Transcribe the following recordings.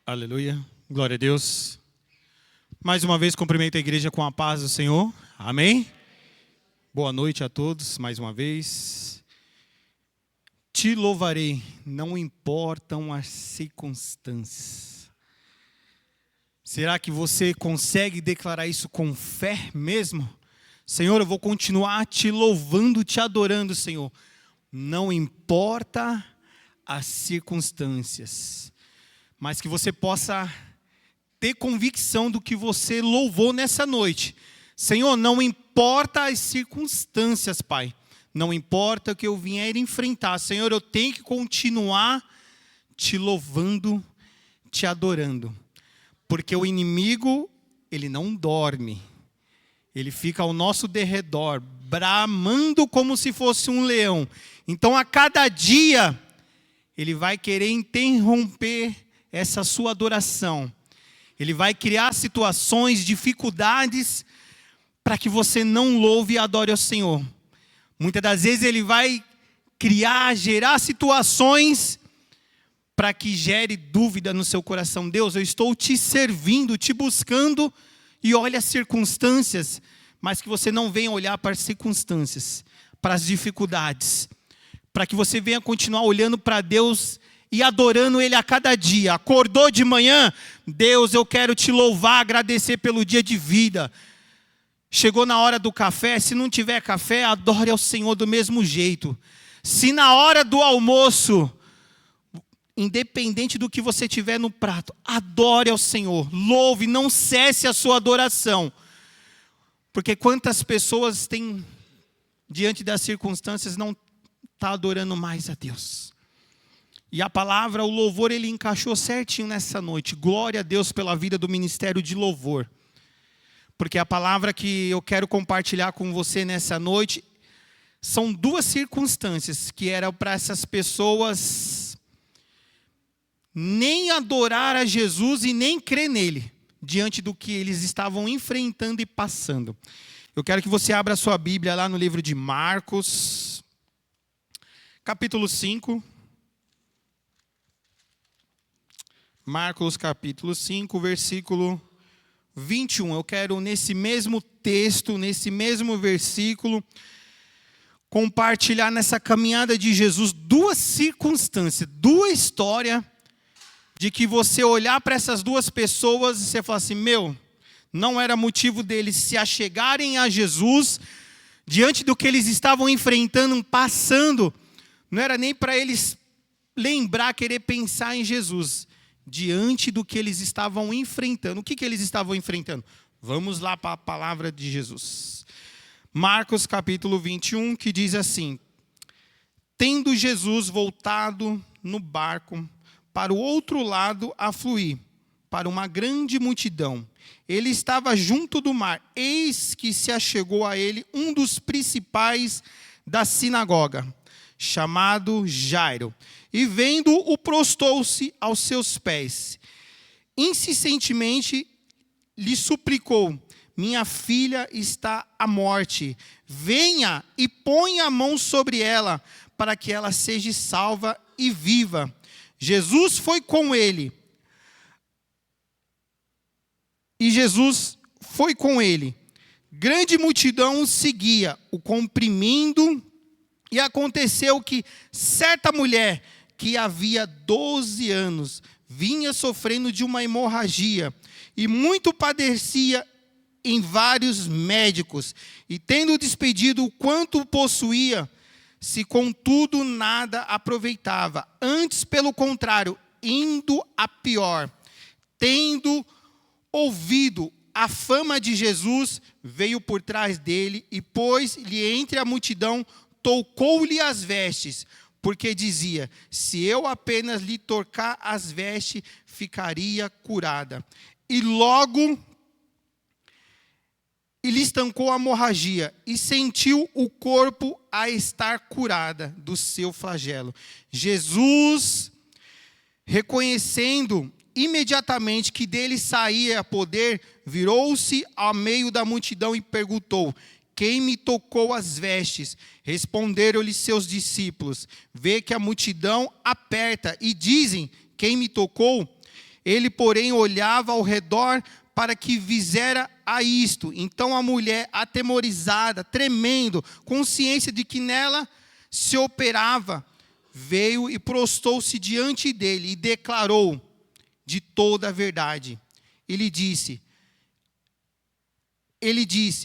Aleluia, glória a Deus. Mais uma vez cumprimento a igreja com a paz do Senhor, amém? Boa noite a todos, mais uma vez. Te louvarei, não importam as circunstâncias. Será que você consegue declarar isso com fé mesmo? Senhor, eu vou continuar te louvando, te adorando, Senhor. Não importa as circunstâncias. Mas que você possa ter convicção do que você louvou nessa noite. Senhor, não importa as circunstâncias, Pai. Não importa o que eu vier enfrentar. Senhor, eu tenho que continuar te louvando, te adorando. Porque o inimigo, ele não dorme. Ele fica ao nosso derredor, bramando como se fosse um leão. Então, a cada dia, ele vai querer interromper essa sua adoração. Ele vai criar situações, dificuldades, para que você não louve e adore ao Senhor. Muitas das vezes ele vai gerar situações para que gere dúvida no seu coração. Deus, eu estou te servindo, te buscando, e olha as circunstâncias, mas que você não venha olhar para as circunstâncias, para as dificuldades, para que você venha continuar olhando para Deus e adorando Ele a cada dia. Acordou de manhã, Deus, eu quero te louvar, agradecer pelo dia de vida. Chegou na hora do café, se não tiver café, adore ao Senhor do mesmo jeito. Se na hora do almoço, independente do que você tiver no prato, adore ao Senhor, louve, não cesse a sua adoração. Porque quantas pessoas têm, diante das circunstâncias, não está adorando mais a Deus. E a palavra, o louvor, ele encaixou certinho nessa noite. Glória a Deus pela vida do ministério de louvor. Porque a palavra que eu quero compartilhar com você nessa noite, são duas circunstâncias que eram para essas pessoas nem adorar a Jesus e nem crer nele, diante do que eles estavam enfrentando e passando. Eu quero que você abra a sua Bíblia lá no livro de Marcos, capítulo 5. Marcos capítulo 5, versículo 21. Eu quero nesse mesmo texto, nesse mesmo versículo, compartilhar nessa caminhada de Jesus duas circunstâncias, duas histórias, de que você olhar para essas duas pessoas e você falar assim, não era motivo deles se achegarem a Jesus, diante do que eles estavam enfrentando, passando, não era nem para eles lembrar, querer pensar em Jesus, diante do que eles estavam enfrentando. O que eles estavam enfrentando? Vamos lá para a palavra de Jesus. Marcos capítulo 21, que diz assim: tendo Jesus voltado no barco para o outro lado a fluir, para uma grande multidão, ele estava junto do mar. Eis que se achegou a ele um dos principais da sinagoga, chamado Jairo, e vendo-o, prostou-se aos seus pés. Insistentemente lhe suplicou: minha filha está à morte, venha e ponha a mão sobre ela, para que ela seja salva e viva. Jesus foi com ele. E Jesus foi com ele. Grande multidão o seguia, o comprimindo. E aconteceu que certa mulher, que havia 12 anos, vinha sofrendo de uma hemorragia, e muito padecia em vários médicos, e tendo despedido o quanto possuía, se contudo nada aproveitava, antes pelo contrário, indo a pior. Tendo ouvido a fama de Jesus, veio por trás dele, e pôs-lhe entre a multidão, tocou-lhe as vestes, porque dizia: se eu apenas lhe tocar as vestes, ficaria curada. E logo lhe estancou a hemorragia, e sentiu o corpo a estar curada do seu flagelo. Jesus, reconhecendo imediatamente que dele saía poder, virou-se ao meio da multidão e perguntou: quem me tocou as vestes? Responderam-lhe seus discípulos: vê que a multidão aperta e dizem: quem me tocou? Ele, porém, olhava ao redor para que fizera a isto. Então a mulher, atemorizada, tremendo, consciência de que nela se operava, veio e prostou-se diante dele e declarou de toda a verdade. Ele disse,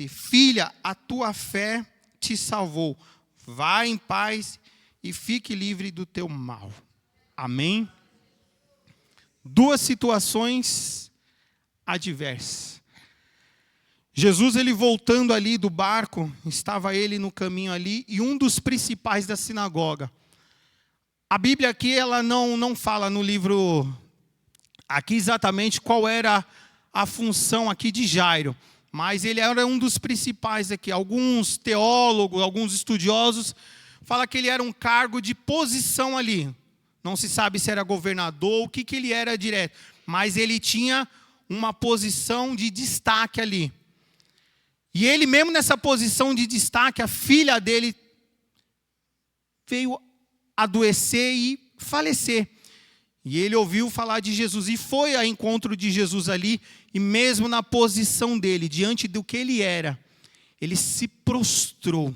filha, a tua fé te salvou. Vá em paz e fique livre do teu mal. Amém? Duas situações adversas. Jesus, ele voltando ali do barco, estava ele no caminho ali, e um dos principais da sinagoga. A Bíblia aqui, ela não fala no livro, aqui exatamente qual era a função aqui de Jairo, mas ele era um dos principais aqui. Alguns teólogos, alguns estudiosos, falam que ele era um cargo de posição ali. Não se sabe se era governador, o que ele era direto, mas ele tinha uma posição de destaque ali. E ele mesmo nessa posição de destaque, a filha dele veio adoecer e falecer. E ele ouviu falar de Jesus e foi ao encontro de Jesus ali, e mesmo na posição dele, diante do que ele era, ele se prostrou.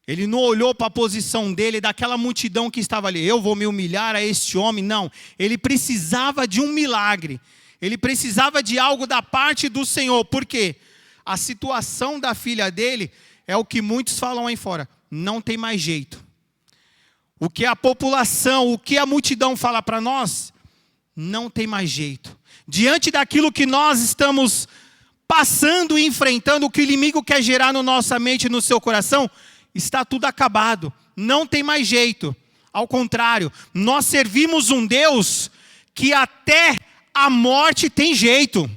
Ele não olhou para a posição dele, daquela multidão que estava ali. Eu vou me humilhar a este homem. Não, ele precisava de um milagre. Ele precisava de algo da parte do Senhor. Por quê? A situação da filha dele é o que muitos falam aí fora. Não tem mais jeito. O que a população, o que a multidão fala para nós, não tem mais jeito. Diante daquilo que nós estamos passando e enfrentando, o que o inimigo quer gerar na nossa mente e no seu coração, está tudo acabado. Não tem mais jeito. Ao contrário, nós servimos um Deus que até a morte tem jeito.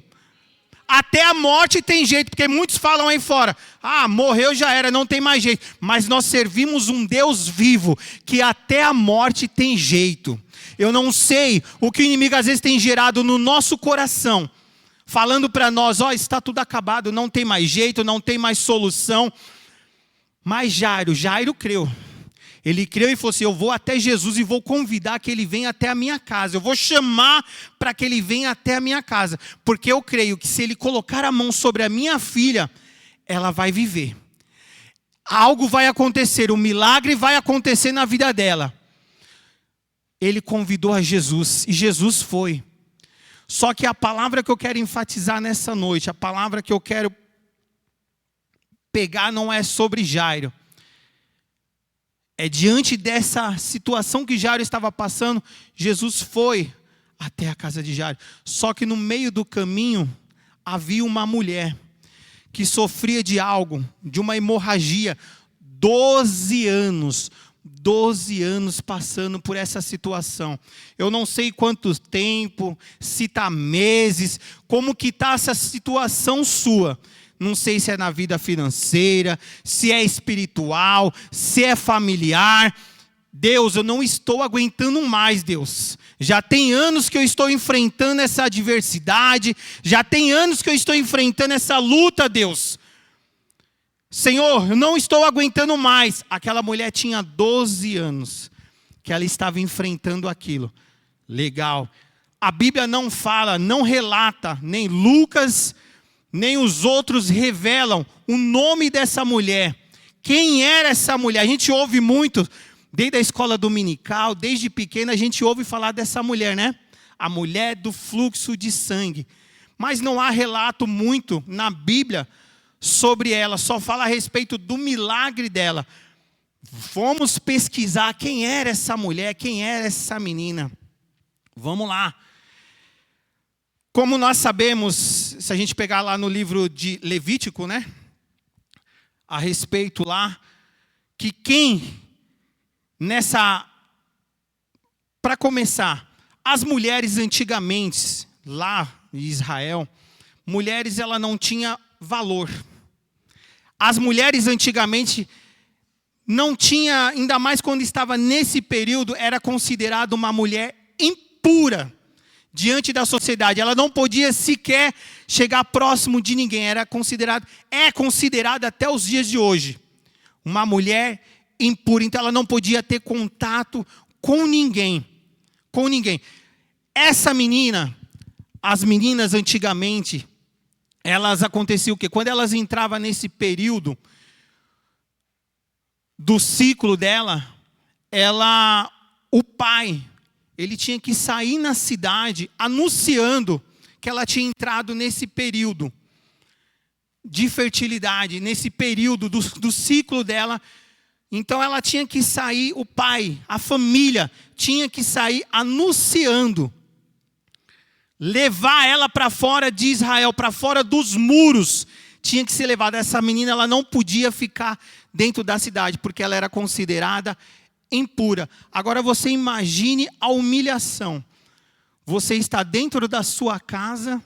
Até a morte tem jeito, porque muitos falam aí fora, morreu já era, não tem mais jeito. Mas nós servimos um Deus vivo, que até a morte tem jeito. Eu não sei o que o inimigo às vezes tem gerado no nosso coração, falando para nós, está tudo acabado, não tem mais jeito, não tem mais solução. Mas Jairo creu. Ele creu e falou assim, eu vou até Jesus e vou convidar que ele venha até a minha casa. Eu vou chamar para que ele venha até a minha casa. Porque eu creio que se ele colocar a mão sobre a minha filha, ela vai viver. Algo vai acontecer, um milagre vai acontecer na vida dela. Ele convidou a Jesus e Jesus foi. Só que a palavra que eu quero enfatizar nessa noite, a palavra que eu quero pegar não é sobre Jairo. É diante dessa situação que Jairo estava passando, Jesus foi até a casa de Jairo. Só que no meio do caminho havia uma mulher que sofria de algo, de uma hemorragia, 12 anos passando por essa situação. Eu não sei quanto tempo, se está meses, como que está essa situação sua. Não sei se é na vida financeira, se é espiritual, se é familiar. Deus, eu não estou aguentando mais, Deus. Já tem anos que eu estou enfrentando essa adversidade. Já tem anos que eu estou enfrentando essa luta, Deus. Senhor, eu não estou aguentando mais. Aquela mulher tinha 12 anos que ela estava enfrentando aquilo. Legal. A Bíblia não fala, não relata, nem Lucas, nem os outros revelam o nome dessa mulher. Quem era essa mulher? A gente ouve muito, desde a escola dominical, desde pequena, a gente ouve falar dessa mulher, né? A mulher do fluxo de sangue. Mas não há relato muito na Bíblia sobre ela, só fala a respeito do milagre dela. Vamos pesquisar quem era essa mulher, quem era essa menina. Vamos lá. Como nós sabemos, se a gente pegar lá no livro de Levítico, né? A respeito lá, que quem para começar, as mulheres antigamente, lá em Israel, mulheres ela não tinha valor. As mulheres antigamente não tinha, ainda mais quando estava nesse período, era considerada uma mulher impura diante da sociedade. Ela não podia sequer chegar próximo de ninguém. É considerada até os dias de hoje uma mulher impura. Então ela não podia ter contato com ninguém. essa menina, as meninas antigamente, elas aconteciam o quê? Quando elas entravam nesse período do ciclo dela, o pai, ele tinha que sair na cidade anunciando que ela tinha entrado nesse período de fertilidade, nesse período do ciclo dela. Então ela tinha que sair, o pai, a família, tinha que sair anunciando, levar ela para fora de Israel, para fora dos muros, tinha que ser levada. Essa menina, ela não podia ficar dentro da cidade, porque ela era considerada impura. Agora você imagine a humilhação. Você está dentro da sua casa,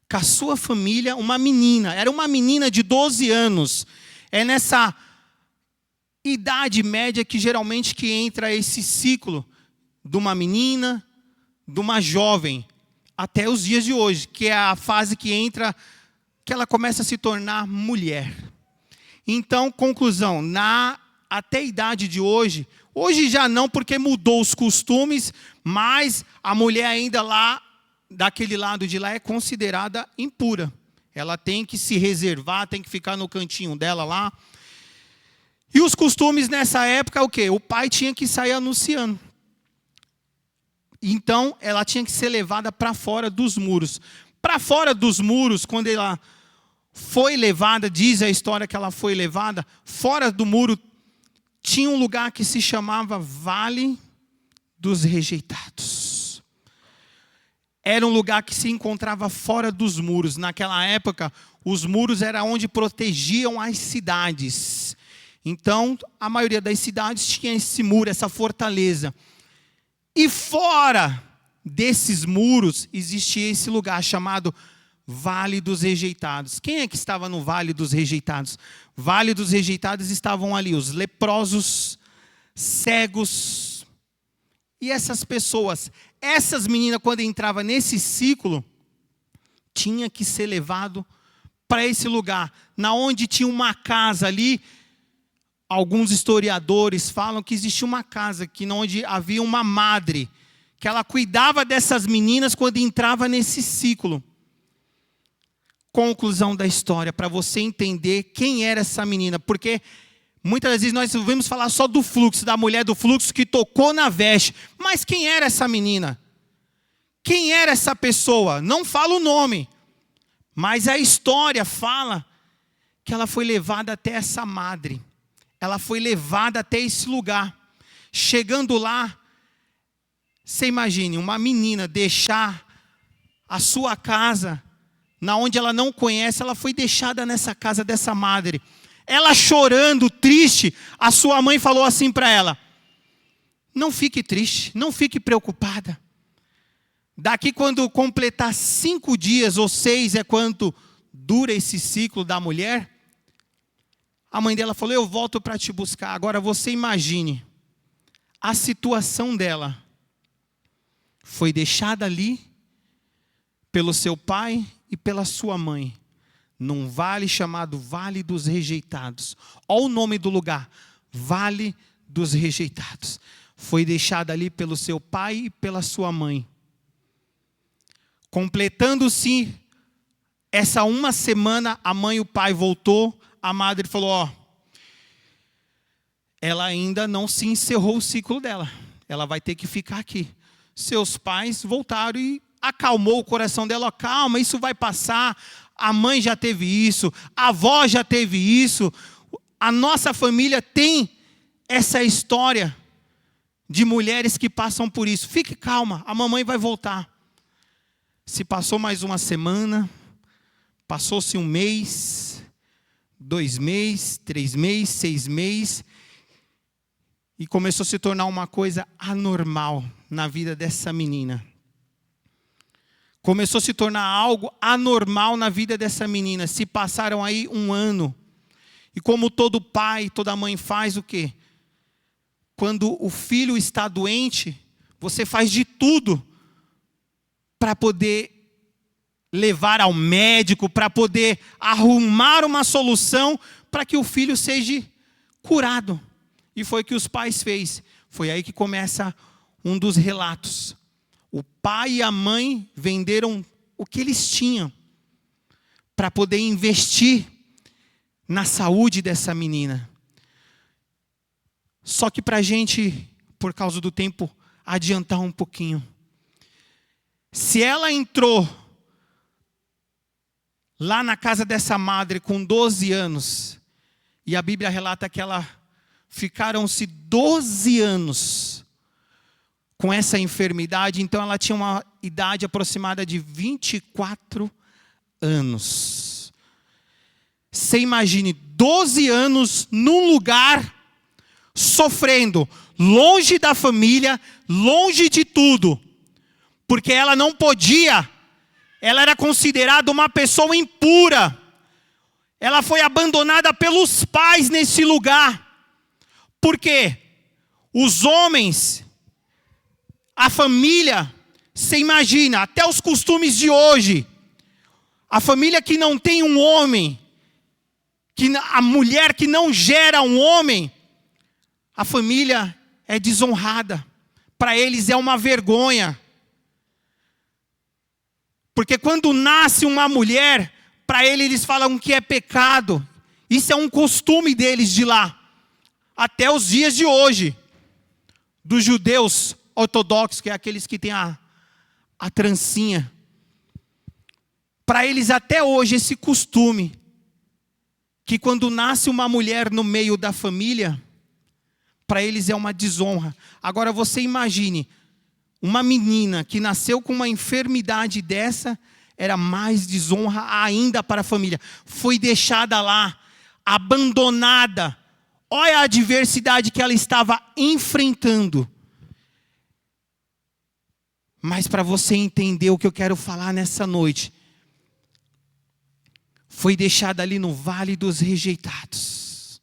com a sua família, uma menina, era uma menina de 12 anos. É nessa idade média que geralmente que entra esse ciclo de uma menina, de uma jovem, até os dias de hoje, que é a fase que entra, que ela começa a se tornar mulher. Então, conclusão, até a idade de hoje já não, porque mudou os costumes, mas a mulher ainda lá, daquele lado de lá, é considerada impura. Ela tem que se reservar, tem que ficar no cantinho dela lá. E os costumes nessa época, o quê? O pai tinha que sair anunciando. Então, ela tinha que ser levada para fora dos muros. Para fora dos muros, quando ela foi levada, diz a história que ela foi levada, fora do muro, tinha um lugar que se chamava Vale dos Rejeitados. Era um lugar que se encontrava fora dos muros. Naquela época, os muros eram onde protegiam as cidades. Então, a maioria das cidades tinha esse muro, essa fortaleza. E fora desses muros, existia esse lugar chamado Vale dos Rejeitados. Quem é que estava no Vale dos Rejeitados? Vale dos Rejeitados estavam ali os leprosos, cegos. E essas pessoas, essas meninas, quando entravam nesse ciclo, tinha que ser levado para esse lugar, na onde tinha uma casa ali. Alguns historiadores falam que existia uma casa onde havia uma madre, que ela cuidava dessas meninas quando entrava nesse ciclo. Conclusão da história, para você entender quem era essa menina, porque muitas vezes nós ouvimos falar só do fluxo, da mulher do fluxo que tocou na veste, mas quem era essa menina? Quem era essa pessoa? Não fala o nome, mas a história fala que ela foi levada até essa madre. Ela foi levada até esse lugar. Chegando lá, você imagine, uma menina deixar a sua casa, na onde ela não conhece, ela foi deixada nessa casa dessa madre. Ela chorando, triste, a sua mãe falou assim para ela: não fique triste, não fique preocupada. Daqui quando completar 5 dias ou 6 é quanto dura esse ciclo da mulher. A mãe dela falou: eu volto para te buscar. Agora você imagine, a situação dela foi deixada ali pelo seu pai e pela sua mãe, num vale chamado Vale dos Rejeitados. Olha o nome do lugar, Vale dos Rejeitados. Foi deixada ali pelo seu pai e pela sua mãe. Completando-se essa uma semana, a mãe e o pai voltou. A madre falou: ela ainda não se encerrou o ciclo dela. Ela vai ter que ficar aqui. Seus pais voltaram e acalmou o coração dela. Calma, isso vai passar. A mãe já teve isso. A avó já teve isso. A nossa família tem essa história de mulheres que passam por isso. Fique calma, a mamãe vai voltar. Se passou mais uma semana, passou-se 1 mês, 2 meses, 3 meses, 6 meses, e começou a se tornar uma coisa anormal na vida dessa menina. Começou a se tornar algo anormal na vida dessa menina. Se passaram aí 1 ano. E como todo pai, toda mãe faz o quê? Quando o filho está doente, você faz de tudo para poder levar ao médico, para poder arrumar uma solução para que o filho seja curado. E foi o que os pais fez. Foi aí que começa um dos relatos. O pai e a mãe venderam o que eles tinham para poder investir na saúde dessa menina. Só que para a gente, por causa do tempo, adiantar um pouquinho. Se ela entrou lá na casa dessa madre com 12 anos, e a Bíblia relata que ficaram-se 12 anos com essa enfermidade, então ela tinha uma idade aproximada de 24 anos. Você imagine, 12 anos num lugar, sofrendo, longe da família, longe de tudo, porque ela não podia, ela era considerada uma pessoa impura, ela foi abandonada pelos pais nesse lugar, porque os homens, a família, você imagina, até os costumes de hoje, a família que não tem um homem, a mulher que não gera um homem, a família é desonrada. Para eles é uma vergonha. Porque quando nasce uma mulher, para eles falam que é pecado. Isso é um costume deles de lá. Até os dias de hoje. Dos judeus ortodoxos, que é aqueles que têm a trancinha. Para eles até hoje esse costume, que quando nasce uma mulher no meio da família, para eles é uma desonra. Agora você imagine, uma menina que nasceu com uma enfermidade dessa, era mais desonra ainda para a família. Foi deixada lá, abandonada. Olha a adversidade que ela estava enfrentando. Mas para você entender o que eu quero falar nessa noite, foi deixada ali no Vale dos Rejeitados,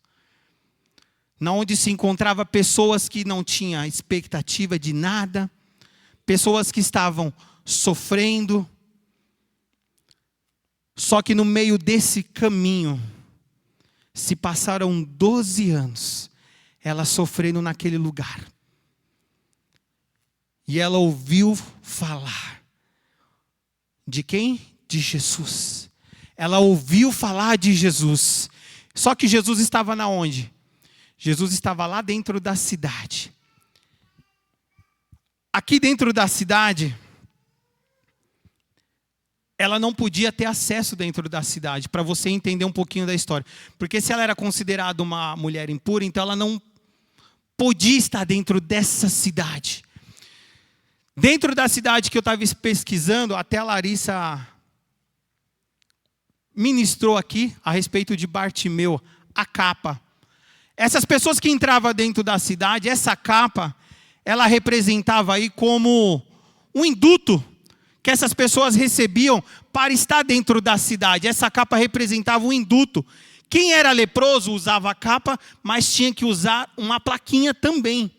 na onde se encontrava pessoas que não tinham expectativa de nada, pessoas que estavam sofrendo. Só que no meio desse caminho, se passaram 12 anos, ela sofrendo naquele lugar. E ela ouviu falar. De quem? De Jesus. Ela ouviu falar de Jesus. Só que Jesus estava na onde? Jesus estava lá dentro da cidade. Aqui dentro da cidade, ela não podia ter acesso dentro da cidade, para você entender um pouquinho da história. Porque se ela era considerada uma mulher impura, então ela não podia estar dentro dessa cidade. Dentro da cidade que eu estava pesquisando, até a Larissa ministrou aqui a respeito de Bartimeu, a capa. Essas pessoas que entravam dentro da cidade, essa capa, ela representava aí como um induto que essas pessoas recebiam para estar dentro da cidade. Essa capa representava um induto. Quem era leproso usava a capa, mas tinha que usar uma plaquinha também,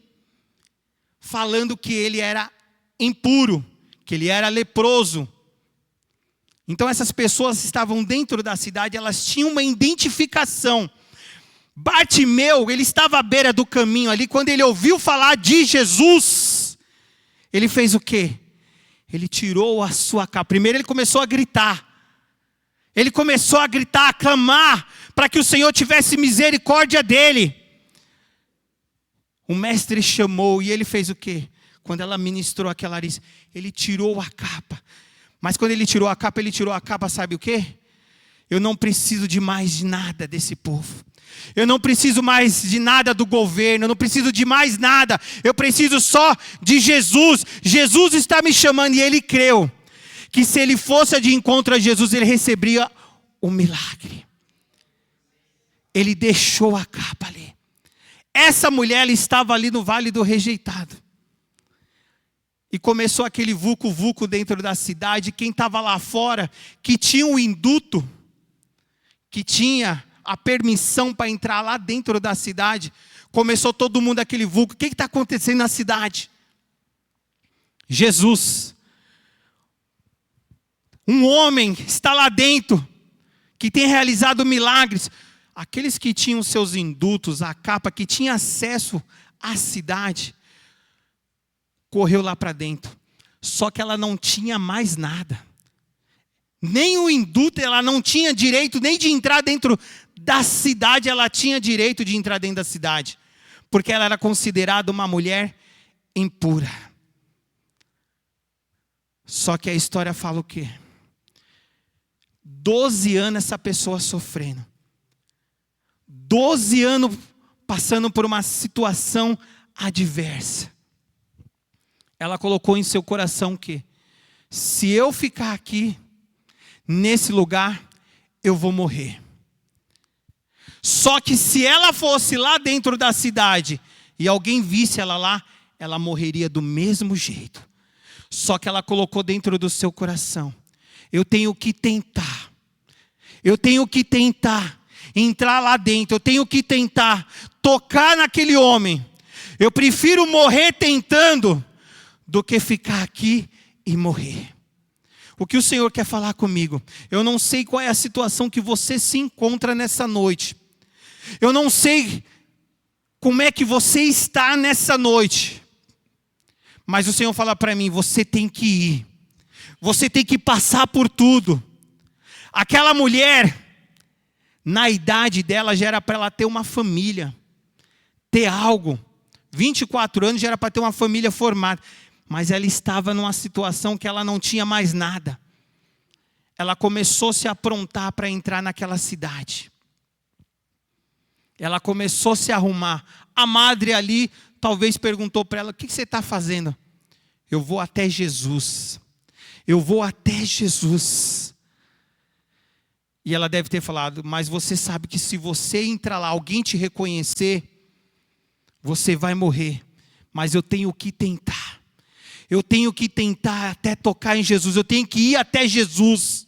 falando que ele era impuro, que ele era leproso. Então essas pessoas estavam dentro da cidade, elas tinham uma identificação. Bartimeu, ele estava à beira do caminho ali, quando ele ouviu falar de Jesus, ele fez o quê? Ele tirou a sua capa. Primeiro ele começou a gritar. Ele começou a gritar, a clamar, para que o Senhor tivesse misericórdia dele. O mestre chamou e ele fez o quê? Quando ela ministrou aquela Larissa, ele tirou a capa. Mas quando ele tirou a capa, sabe o quê? Eu não preciso de mais de nada desse povo. Eu não preciso mais de nada do governo, eu não preciso de mais nada. Eu preciso só de Jesus. Jesus está me chamando e ele creu que se ele fosse de encontro a Jesus, ele receberia um milagre. Ele deixou a capa ali. Essa mulher ela estava ali no Vale do Rejeitado. E começou aquele vucu-vucu dentro da cidade. Quem estava lá fora, que tinha um induto, que tinha a permissão para entrar lá dentro da cidade, começou todo mundo aquele vulco. O que está acontecendo na cidade? Jesus, um homem está lá dentro, que tem realizado milagres. Aqueles que tinham seus indutos, a capa, que tinha acesso à cidade, correu lá para dentro. Só que ela não tinha mais nada. Nem o indulto, ela não tinha direito nem de entrar dentro da cidade, ela tinha direito de entrar dentro da cidade. Porque ela era considerada uma mulher impura. Só que a história fala o quê? 12 anos essa pessoa sofrendo. 12 anos passando por uma situação adversa. Ela colocou em seu coração que se eu ficar aqui, nesse lugar, eu vou morrer. Só que se ela fosse lá dentro da cidade e alguém visse ela lá, ela morreria do mesmo jeito. Só que ela colocou dentro do seu coração: eu tenho que tentar. Eu tenho que tentar entrar lá dentro. Eu tenho que tentar tocar naquele homem. Eu prefiro morrer tentando do que ficar aqui e morrer. O que o Senhor quer falar comigo? Eu não sei qual é a situação que você se encontra nessa noite. Eu não sei como é que você está nessa noite. Mas o Senhor fala para mim: você tem que ir. Você tem que passar por tudo. Aquela mulher, na idade dela, já era para ela ter uma família. Ter algo. 24 anos já era para ter uma família formada. Mas ela estava numa situação que ela não tinha mais nada. Ela começou a se aprontar para entrar naquela cidade. Ela começou a se arrumar. A madre ali talvez perguntou para ela: o que você está fazendo? Eu vou até Jesus. Eu vou até Jesus. E ela deve ter falado: mas você sabe que se você entrar lá, alguém te reconhecer, você vai morrer. Mas eu tenho que tentar. Eu tenho que tentar até tocar em Jesus. Eu tenho que ir até Jesus.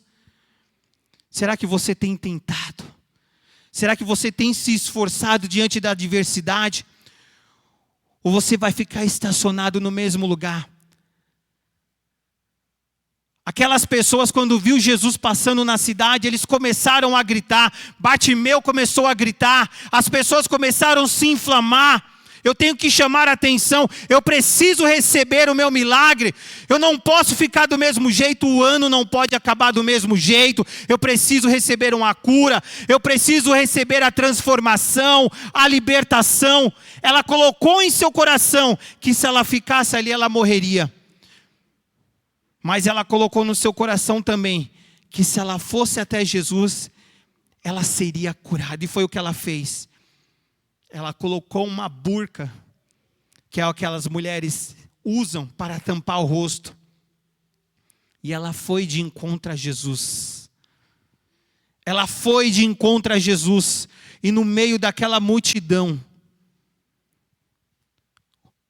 Será que você tem tentado? Será que você tem se esforçado diante da adversidade? Ou você vai ficar estacionado no mesmo lugar? Aquelas pessoas, quando viu Jesus passando na cidade, eles começaram a gritar. Bartimeu começou a gritar. As pessoas começaram a se inflamar. Eu tenho que chamar a atenção. Eu preciso receber o meu milagre. Eu não posso ficar do mesmo jeito. O ano não pode acabar do mesmo jeito. Eu preciso receber uma cura. Eu preciso receber a transformação, a libertação. Ela colocou em seu coração que se ela ficasse ali, ela morreria. Mas ela colocou no seu coração também que se ela fosse até Jesus, ela seria curada. E foi o que ela fez. Ela colocou uma burca, que é o que aquelas mulheres usam para tampar o rosto. E ela foi de encontro a Jesus. Ela foi de encontro a Jesus. E no meio daquela multidão,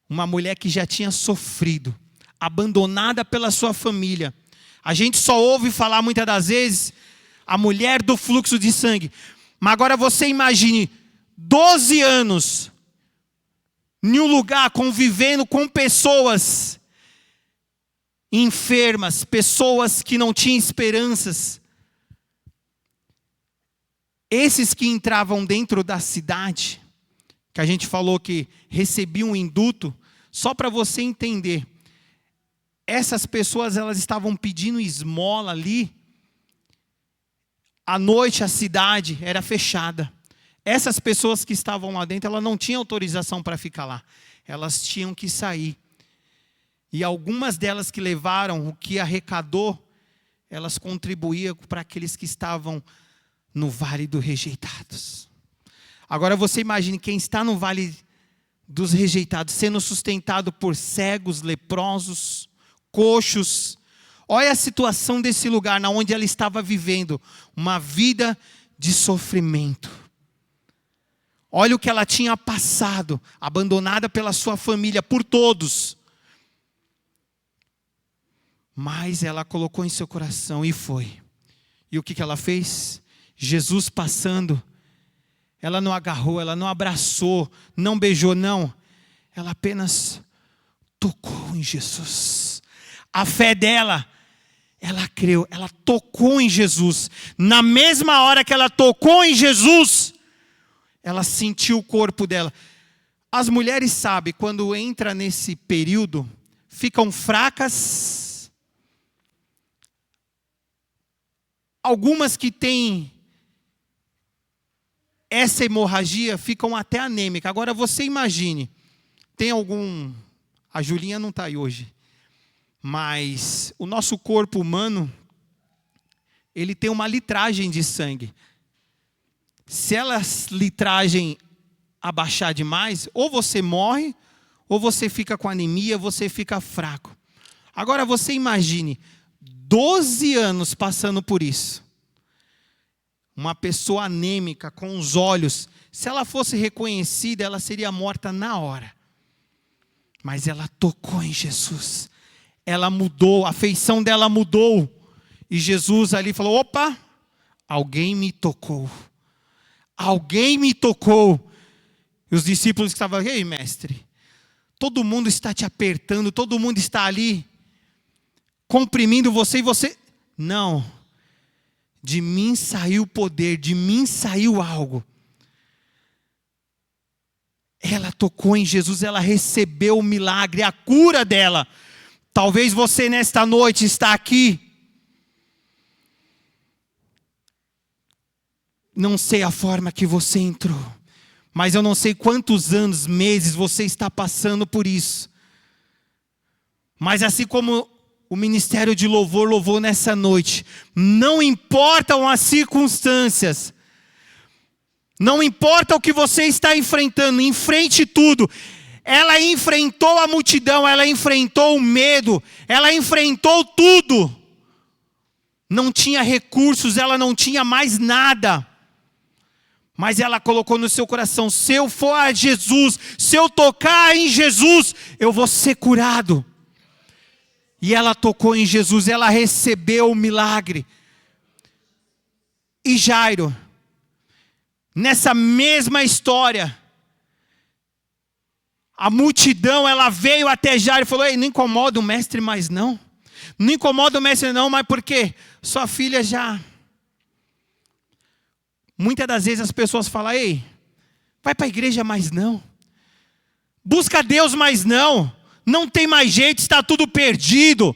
uma mulher que já tinha sofrido, abandonada pela sua família. A gente só ouve falar muitas das vezes a mulher do fluxo de sangue. Mas agora você imagine 12 anos em um lugar convivendo com pessoas enfermas, pessoas que não tinham esperanças. Esses que entravam dentro da cidade, que a gente falou que recebiam um indulto, só para você entender, essas pessoas elas estavam pedindo esmola ali. À noite a cidade era fechada. Essas pessoas que estavam lá dentro, elas não tinham autorização para ficar lá. Elas tinham que sair. E algumas delas que levaram o que arrecadou, elas contribuíam para aqueles que estavam no Vale dos Rejeitados. Agora você imagine quem está no Vale dos Rejeitados, sendo sustentado por cegos, leprosos, coxos. Olha a situação desse lugar, na onde ela estava vivendo uma vida de sofrimento. Olha o que ela tinha passado, abandonada pela sua família, por todos. Mas ela colocou em seu coração e foi. E o que ela fez? Jesus passando, ela não agarrou, ela não abraçou, não beijou, não. Ela apenas tocou em Jesus. A fé dela, ela creu, ela tocou em Jesus. Na mesma hora que ela tocou em Jesus, ela sentiu o corpo dela. As mulheres sabem, quando entra nesse período ficam fracas. Algumas que têm essa hemorragia ficam até anêmicas. Agora você imagine, tem algum... A Julinha não está aí hoje. Mas o nosso corpo humano, ele tem uma litragem de sangue. Se essa litragem abaixar demais, ou você morre, ou você fica com anemia, você fica fraco. Agora você imagine, 12 anos passando por isso. Uma pessoa anêmica, com os olhos, se ela fosse reconhecida, ela seria morta na hora. Mas ela tocou em Jesus. Ela mudou, a feição dela mudou. E Jesus ali falou, opa, alguém me tocou. Alguém me tocou. E os discípulos que estavam, ei mestre, todo mundo está te apertando, todo mundo está ali, comprimindo você, e você, não. De mim saiu poder, de mim saiu algo. Ela tocou em Jesus, ela recebeu o milagre, a cura dela. Talvez você nesta noite está aqui. Não sei a forma que você entrou, mas eu não sei quantos anos, meses você está passando por isso. Mas assim como o ministério de louvor louvou nessa noite, não importam as circunstâncias, não importa o que você está enfrentando, enfrente tudo. Ela enfrentou a multidão, ela enfrentou o medo, ela enfrentou tudo. Não tinha recursos, ela não tinha mais nada. Mas ela colocou no seu coração, se eu for a Jesus, se eu tocar em Jesus, eu vou ser curado. E ela tocou em Jesus, ela recebeu o milagre. E Jairo, nessa mesma história, a multidão, ela veio até Jairo e falou, ei, não incomoda o mestre mais não. Não incomoda o mestre não, mas por quê? Sua filha já... Muitas das vezes as pessoas falam, ei, vai para a igreja mais não. Busca Deus mais não. Não tem mais jeito, está tudo perdido.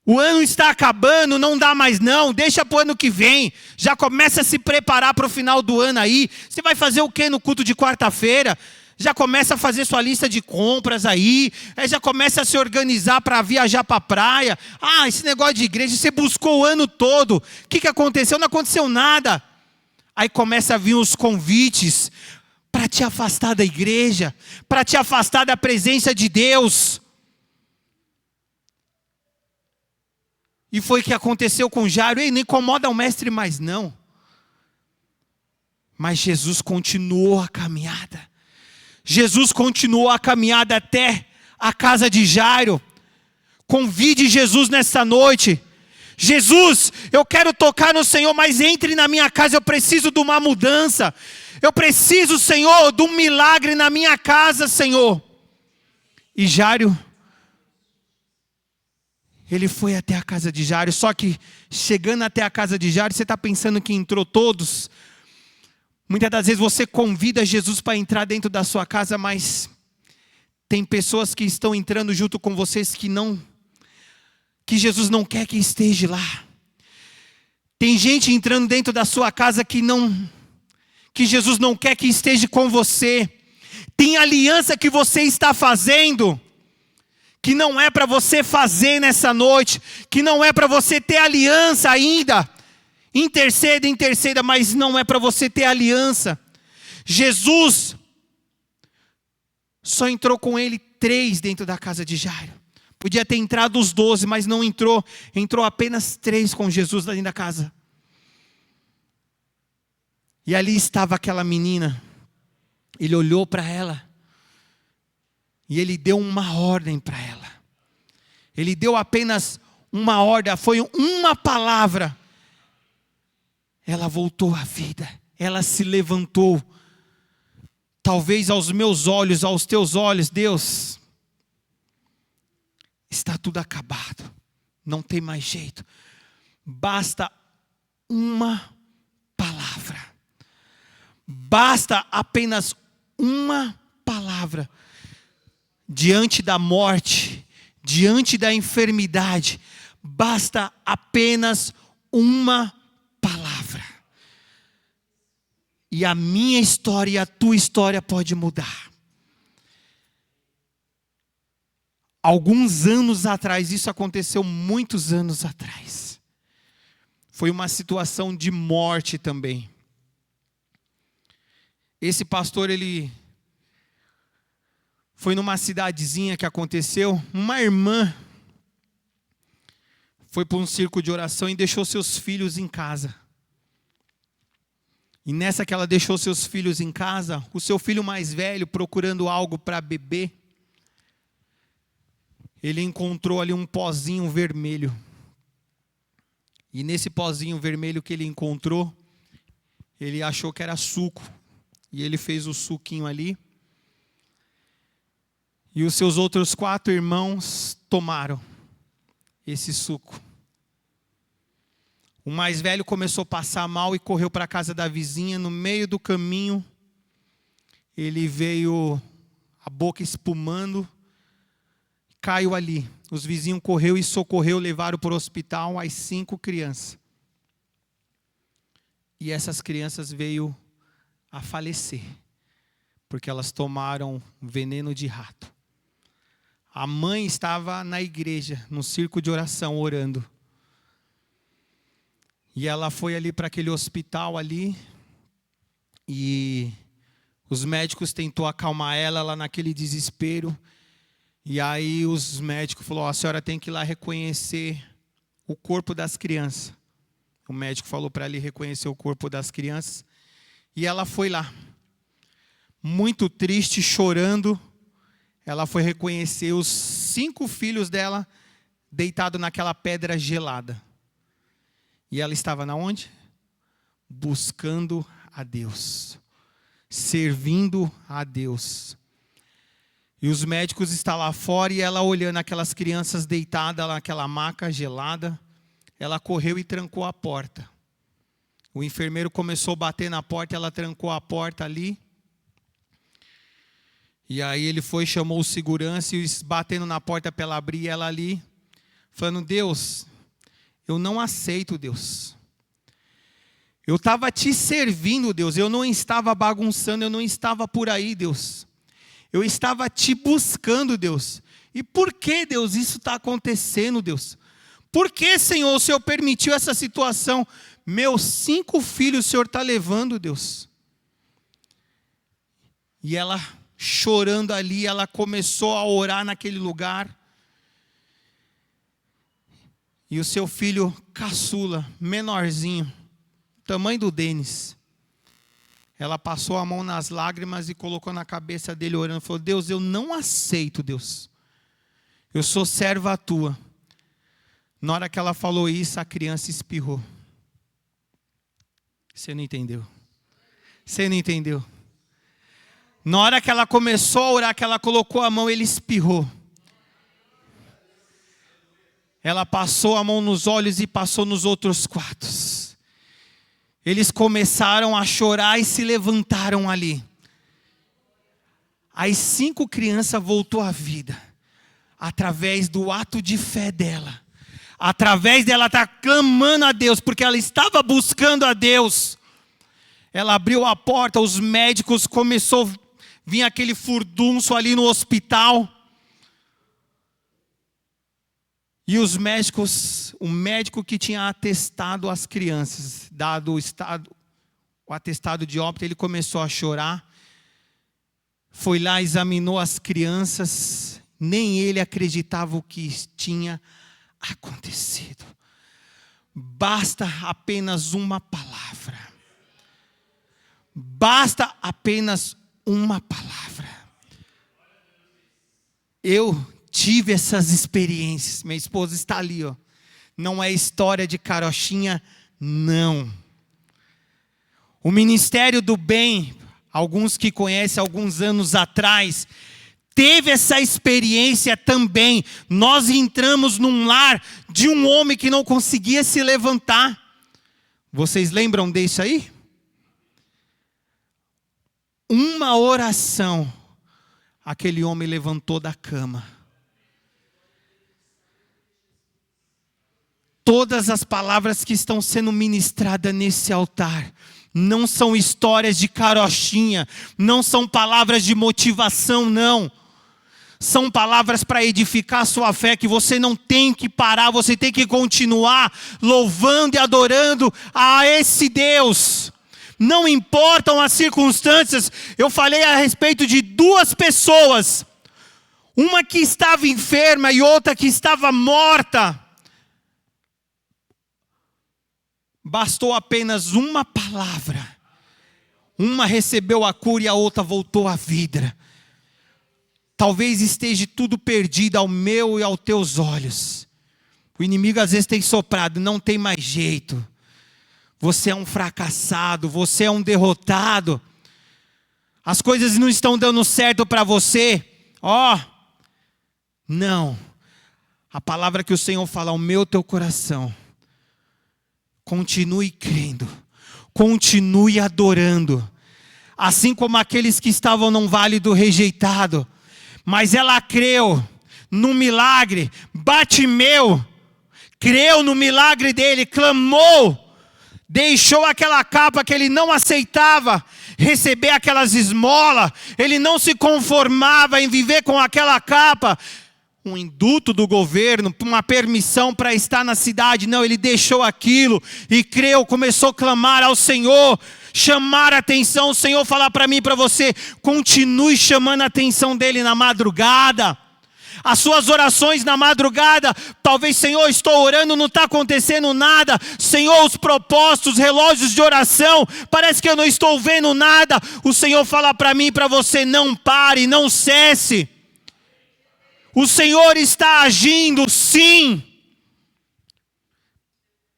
O ano está acabando, não dá mais não. Deixa para o ano que vem. Já começa a se preparar para o final do ano aí. Você vai fazer o que no culto de quarta-feira? Já começa a fazer sua lista de compras aí. Já começa a se organizar para viajar para a praia. Ah, esse negócio de igreja, você buscou o ano todo. O que aconteceu? Não aconteceu nada. Aí começa a vir os convites para te afastar da igreja, para te afastar da presença de Deus. E foi o que aconteceu com Jairo. Ei, não incomoda o mestre mais não. Mas Jesus continuou a caminhada. Jesus continuou a caminhada até a casa de Jairo. Convide Jesus nessa noite. Jesus, eu quero tocar no Senhor, mas entre na minha casa, eu preciso de uma mudança. Eu preciso, Senhor, de um milagre na minha casa, Senhor. E Jairo, ele foi até a casa de Jairo, só que chegando até a casa de Jairo, você está pensando que entrou todos? Muitas das vezes você convida Jesus para entrar dentro da sua casa, mas tem pessoas que estão entrando junto com vocês que Jesus não quer que esteja lá. Tem gente entrando dentro da sua casa que Jesus não quer que esteja com você. Tem aliança que você está fazendo, que não é para você fazer nessa noite, que não é para você ter aliança ainda. Interceda, mas não é para você ter aliança. Jesus só entrou com ele 3 dentro da casa de Jairo. Podia ter entrado os 12, mas não entrou. Entrou apenas 3 com Jesus lá dentro da casa. E ali estava aquela menina. Ele olhou para ela. E ele deu uma ordem para ela. Ele deu apenas uma ordem. Foi uma palavra. Ela voltou à vida. Ela se levantou. Talvez aos meus olhos, aos teus olhos, Deus, está tudo acabado. Não tem mais jeito. Basta uma palavra. Basta apenas uma palavra. diante da morte, diante da enfermidade, basta apenas uma palavra. E a minha história e a tua história pode mudar. Alguns anos atrás, isso aconteceu muitos anos atrás. Foi uma situação de morte também. Esse pastor, ele foi numa cidadezinha que aconteceu. Uma irmã foi para um círculo de oração e deixou seus filhos em casa. E nessa que ela deixou seus filhos em casa, o seu filho mais velho, procurando algo para beber, ele encontrou ali um pozinho vermelho. E nesse pozinho vermelho que ele encontrou, ele achou que era suco. E ele fez o suquinho ali. E os seus outros 4 irmãos tomaram esse suco. O mais velho começou a passar mal e correu para a casa da vizinha. No meio do caminho, ele veio a boca espumando, caiu ali. Os vizinhos correu e socorreu, levaram para o hospital as 5 crianças. E essas crianças veio a falecer, porque elas tomaram veneno de rato. A mãe estava na igreja, no círculo de oração, orando. E ela foi ali para aquele hospital ali, e os médicos tentou acalmar ela naquele desespero. E aí os médicos falaram: a senhora tem que ir lá reconhecer o corpo das crianças. O médico falou para ela reconhecer o corpo das crianças. E ela foi lá, muito triste, chorando. Ela foi reconhecer os 5 filhos dela deitados naquela pedra gelada. E ela estava na onde? Buscando a Deus, servindo a Deus. E os médicos estão lá fora e ela olhando aquelas crianças deitadas naquela maca gelada, ela correu e trancou a porta. O enfermeiro começou a bater na porta, ela trancou a porta ali. E aí ele foi, chamou o segurança e batendo na porta para ela abrir, ela ali, falando: Deus, eu não aceito, Deus. Eu estava te servindo, Deus. Eu não estava bagunçando, eu não estava por aí, Deus. Eu estava te buscando, Deus. E por que, Deus, isso está acontecendo, Deus? Por que, Senhor, o Senhor permitiu essa situação? Meus 5 filhos o Senhor está levando, Deus. E ela, chorando ali, ela começou a orar naquele lugar. E o seu filho caçula, menorzinho, tamanho do Denis, ela passou a mão nas lágrimas e colocou na cabeça dele orando. Falou: Deus, eu não aceito, Deus. Eu sou serva tua. Na hora que ela falou isso, a criança espirrou. Você não entendeu? Você não entendeu? Na hora que ela começou a orar, que ela colocou a mão, ele espirrou. Ela passou a mão nos olhos e passou nos outros 4. Eles começaram a chorar e se levantaram ali. As 5 crianças voltou à vida, através do ato de fé dela. Através dela estar clamando a Deus, porque ela estava buscando a Deus. Ela abriu a porta, os médicos começou a vir aquele furdunço ali no hospital. E os médicos, o médico que tinha atestado as crianças, dado o atestado de óbito, ele começou a chorar. Foi lá, examinou as crianças, nem ele acreditava o que tinha acontecido. Basta apenas uma palavra. Basta apenas uma palavra. Eu tive essas experiências. Minha esposa está ali, ó. Não é história de carochinha, não. O Ministério do Bem, alguns que conhecem, alguns anos atrás, teve essa experiência também. Nós entramos num lar de um homem que não conseguia se levantar. Vocês lembram disso aí? Uma oração. aquele homem levantou da cama. Todas as palavras que estão sendo ministradas nesse altar não são histórias de carochinha, não são palavras de motivação, não. São palavras para edificar a sua fé, que você não tem que parar, você tem que continuar louvando e adorando a esse Deus. Não importam as circunstâncias. Eu falei a respeito de duas pessoas, uma que estava enferma e outra que estava morta. Bastou apenas uma palavra. Uma recebeu a cura e a outra voltou à vida. Talvez esteja tudo perdido ao meu e aos teus olhos. O inimigo às vezes tem soprado, não tem mais jeito. Você é um fracassado, você é um derrotado. As coisas não estão dando certo para você. Não. A palavra que o Senhor fala ao meu teu coração. Continue crendo, continue adorando, assim como aqueles que estavam num vale do rejeitado, mas ela creu no milagre. Bartimeu creu no milagre dele, clamou, deixou aquela capa que ele não aceitava, receber aquelas esmolas, ele não se conformava em viver com aquela capa, um induto do governo, uma permissão para estar na cidade. Não, ele deixou aquilo e creu, começou a clamar ao Senhor, chamar a atenção. O Senhor falar para mim e para você, continue chamando a atenção dele na madrugada. As suas orações na madrugada, talvez, Senhor, estou orando, não está acontecendo nada. Senhor, os propósitos, os relógios de oração, parece que eu não estou vendo nada. O Senhor fala para mim e para você, não pare, não cesse. O Senhor está agindo, sim.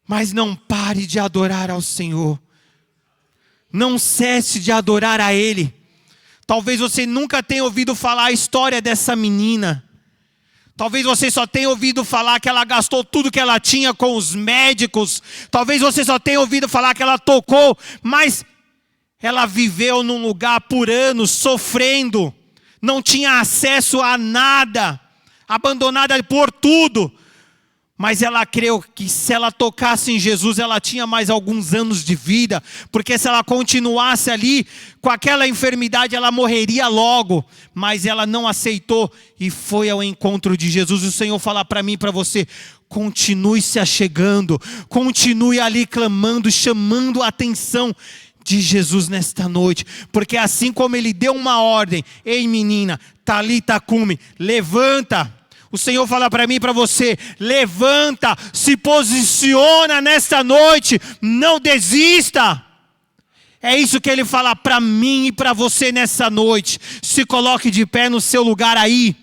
Mas não pare de adorar ao Senhor. Não cesse de adorar a Ele. Talvez você nunca tenha ouvido falar a história dessa menina. Talvez você só tenha ouvido falar que ela gastou tudo que ela tinha com os médicos. Talvez você só tenha ouvido falar que ela tocou. Mas ela viveu num lugar por anos, sofrendo. Não tinha acesso a nada. Abandonada por tudo. Mas ela creu que se ela tocasse em Jesus, ela tinha mais alguns anos de vida. Porque se ela continuasse ali, com aquela enfermidade, ela morreria logo. Mas ela não aceitou e foi ao encontro de Jesus. O Senhor fala para mim e para você, continue se achegando. Continue ali clamando, chamando a atenção de Jesus nesta noite. Porque assim como Ele deu uma ordem, ei menina, Talita cumi, levanta. O Senhor fala para mim e para você, levanta, se posiciona nesta noite, não desista. É isso que Ele fala para mim e para você nessa noite. Se coloque de pé no seu lugar aí.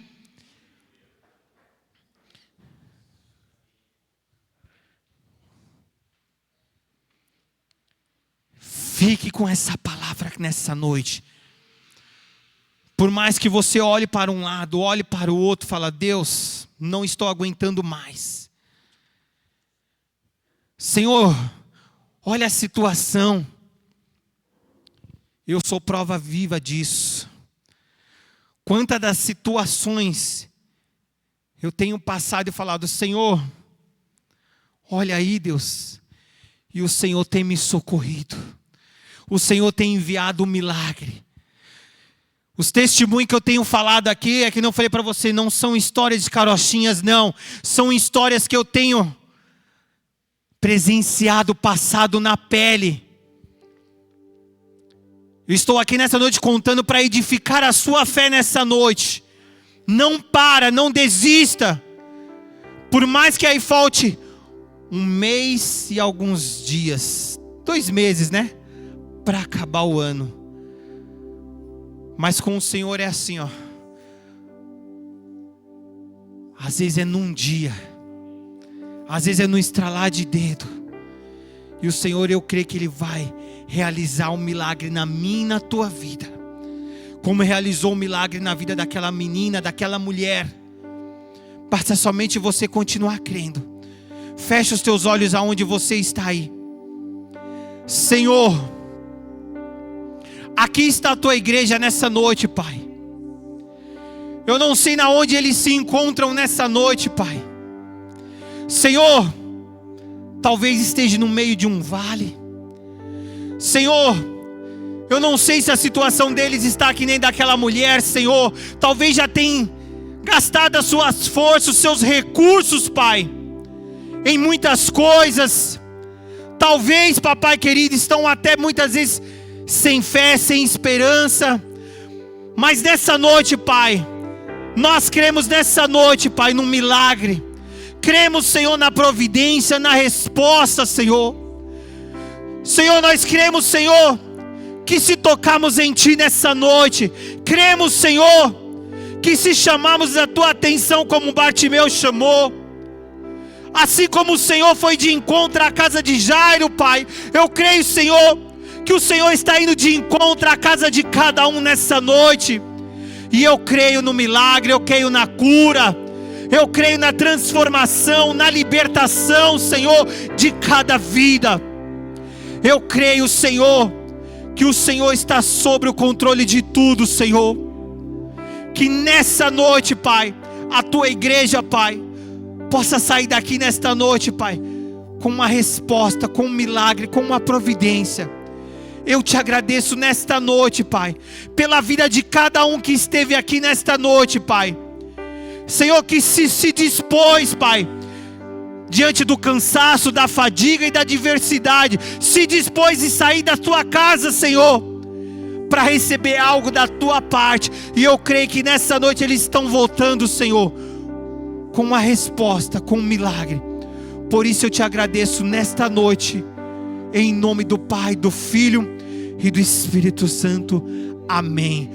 Fique com essa palavra nessa noite. Por mais que você olhe para um lado, olhe para o outro, fala, Deus, não estou aguentando mais. Senhor, olha a situação. Eu sou prova viva disso. Quantas das situações eu tenho passado e falado, Senhor, olha aí, Deus, e o Senhor tem me socorrido. O Senhor tem enviado um milagre. Os testemunhos que eu tenho falado aqui, é que não falei para você, não são histórias de carochinhas, não. São histórias que eu tenho presenciado, passado na pele. Eu estou aqui nessa noite contando para edificar a sua fé nessa noite. Não para, não desista. Por mais que aí falte 1 mês e alguns dias, 2 meses, né? Para acabar o ano. Mas com o Senhor é assim, ó. Às vezes é num dia. Às vezes é no estralar de dedo. E o Senhor, eu creio que Ele vai realizar um milagre na minha e na tua vida. Como realizou um milagre na vida daquela menina, daquela mulher. Basta somente você continuar crendo. Feche os teus olhos aonde você está aí. Senhor, aqui está a tua igreja nessa noite, Pai. Eu não sei na onde eles se encontram nessa noite, Pai. Senhor, talvez esteja no meio de um vale. Senhor, eu não sei se a situação deles está que nem daquela mulher, Senhor. Talvez já tenham gastado as suas forças, os seus recursos, Pai, em muitas coisas. Talvez, papai querido, estão até muitas vezes sem fé, sem esperança. Mas nessa noite, Pai, nós cremos nessa noite, Pai, num milagre. Cremos, Senhor, na providência, na resposta, Senhor. Senhor, nós cremos, Senhor, que se tocarmos em Ti nessa noite, cremos, Senhor, que se chamarmos a Tua atenção como Bartimeu chamou, assim como o Senhor foi de encontro à casa de Jairo, Pai, eu creio, Senhor, que o Senhor está indo de encontro à casa de cada um nessa noite. E eu creio no milagre, eu creio na cura, eu creio na transformação, na libertação, Senhor, de cada vida. Eu creio, Senhor, que o Senhor está sobre o controle de tudo, Senhor. Que nessa noite, Pai, a Tua igreja, Pai, possa sair daqui nesta noite, Pai, com uma resposta, com um milagre, com uma providência. Eu Te agradeço nesta noite, Pai, pela vida de cada um que esteve aqui nesta noite, Pai. Senhor, que se dispôs, Pai, diante do cansaço, da fadiga e da adversidade, se dispôs em sair da Tua casa, Senhor, para receber algo da Tua parte. E eu creio que nessa noite eles estão voltando, Senhor, com uma resposta, com um milagre. Por isso eu Te agradeço nesta noite, em nome do Pai, do Filho e do Espírito Santo. Amém.